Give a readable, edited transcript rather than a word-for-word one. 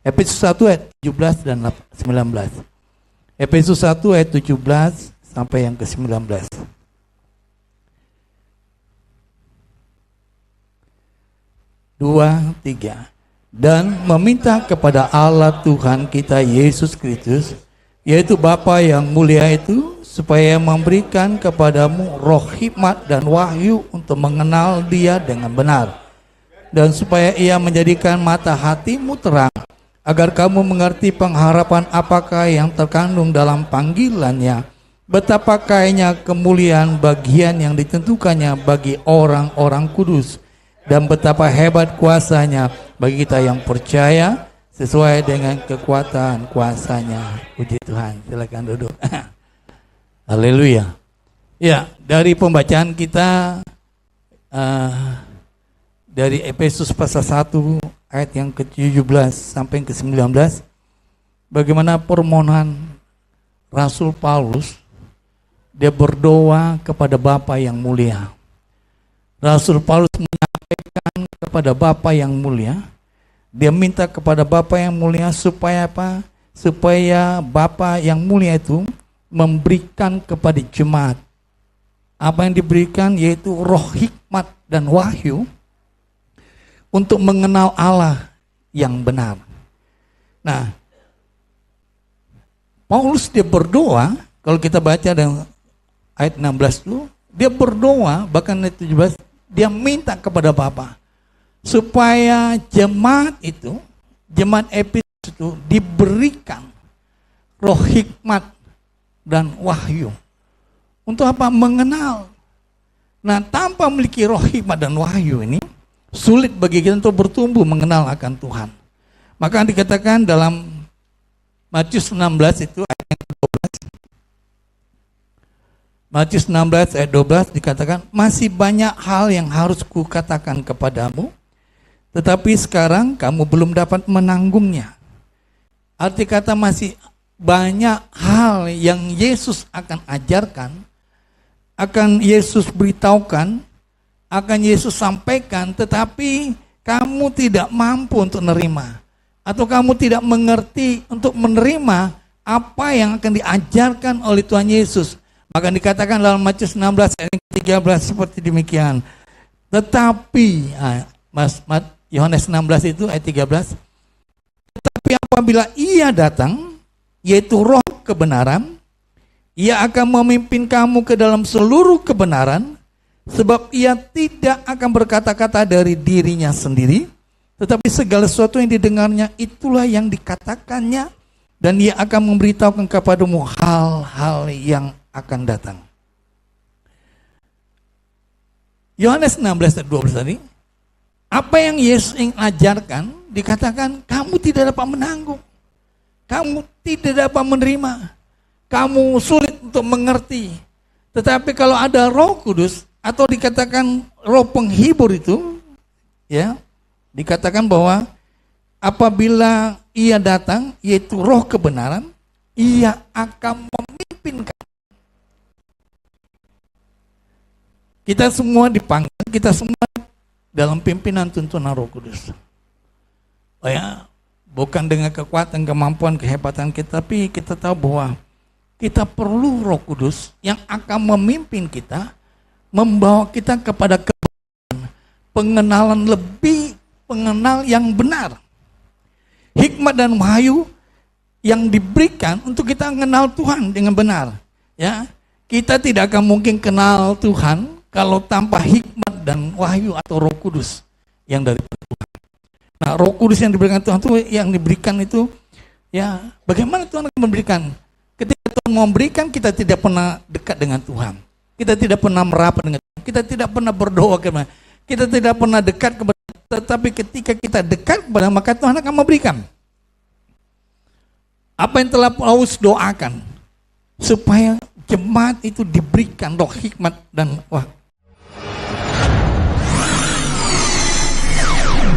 Efesus 1 ayat 17 dan 19. Efesus 1 ayat 17 sampai yang ke-19. Dua, tiga. Dan meminta kepada Allah Tuhan kita Yesus Kristus, yaitu Bapa yang mulia itu, supaya memberikan kepadamu roh hikmat dan wahyu untuk mengenal Dia dengan benar, dan supaya Ia menjadikan mata hatimu terang, agar kamu mengerti pengharapan apakah yang terkandung dalam panggilannya, betapa kayanya kemuliaan bagian yang ditentukannya bagi orang-orang kudus, dan betapa hebat kuasanya bagi kita yang percaya sesuai dengan kekuatan kuasanya. Puji Tuhan. Silakan duduk. Haleluya. Ya, dari pembacaan kita dari Efesus pasal 1 ayat yang ke-17 sampai ke-19, bagaimana permohonan Rasul Paulus, dia berdoa kepada Bapa yang mulia. Rasul Paulus menyampaikan kepada Bapa yang mulia, dia minta kepada Bapa yang mulia supaya apa? Supaya Bapa yang mulia itu memberikan kepada jemaat. Apa yang diberikan yaitu roh hikmat dan wahyu untuk mengenal Allah yang benar. Nah, Paulus dia berdoa, kalau kita baca dengan ayat 16 dulu, dia berdoa, bahkan ayat 17, dia minta kepada Bapa supaya jemaat Efesus itu diberikan roh hikmat dan wahyu. Untuk apa? Mengenal. Nah, tanpa memiliki roh hikmat dan wahyu ini, sulit bagi kita untuk bertumbuh mengenal akan Tuhan. Maka dikatakan dalam Matius 16 itu ayat 12. Matius 16 ayat 12 dikatakan, masih banyak hal yang harus kukatakan kepadamu, tetapi sekarang kamu belum dapat menanggungnya. Arti kata masih banyak hal yang Yesus akan ajarkan, akan Yesus beritahukan, akan Yesus sampaikan, tetapi kamu tidak mampu untuk menerima, atau kamu tidak mengerti untuk menerima apa yang akan diajarkan oleh Tuhan Yesus. Maka dikatakan dalam Matius 16 ayat 13 seperti demikian. Tetapi Yohanes 16 itu ayat 13. Tetapi apabila Ia datang, yaitu Roh kebenaran, Ia akan memimpin kamu ke dalam seluruh kebenaran, sebab Ia tidak akan berkata-kata dari dirinya sendiri, tetapi segala sesuatu yang didengarnya itulah yang dikatakannya, dan Ia akan memberitahukan kepadamu hal-hal yang akan datang. Yohanes 16 ayat 12 tadi, apa yang Yesus ingin ajarkan, dikatakan kamu tidak dapat menanggung, kamu tidak dapat menerima, kamu sulit untuk mengerti. Tetapi kalau ada Roh Kudus, atau dikatakan Roh penghibur itu, ya, dikatakan bahwa apabila Ia datang, yaitu Roh kebenaran, Ia akan memimpin kamu. Kita semua dipanggil, kita semua dalam pimpinan tuntunan Roh Kudus. Oh ya, bukan dengan kekuatan, kemampuan, kehebatan kita, tapi kita tahu bahwa kita perlu Roh Kudus yang akan memimpin kita, membawa kita kepada kebenaran, pengenalan lebih, pengenal yang benar. Hikmat dan wahyu yang diberikan untuk kita mengenal Tuhan dengan benar. Ya, kita tidak akan mungkin kenal Tuhan kalau tanpa hikmat dan wahyu atau Roh Kudus yang dari Tuhan. Nah, Roh Kudus yang diberikan Tuhan itu, yang diberikan itu, ya, bagaimana Tuhan akan memberikan? Ketika Tuhan memberikan, kita tidak pernah dekat dengan Tuhan. Kita tidak pernah merapat dengan Tuhan. Kita tidak pernah berdoa kepada, kita tidak pernah dekat kepada. Tetapi ketika kita dekat kepada, maka Tuhan akan memberikan. Apa yang telah Paulus doakan, supaya jemaat itu diberikan roh hikmat dan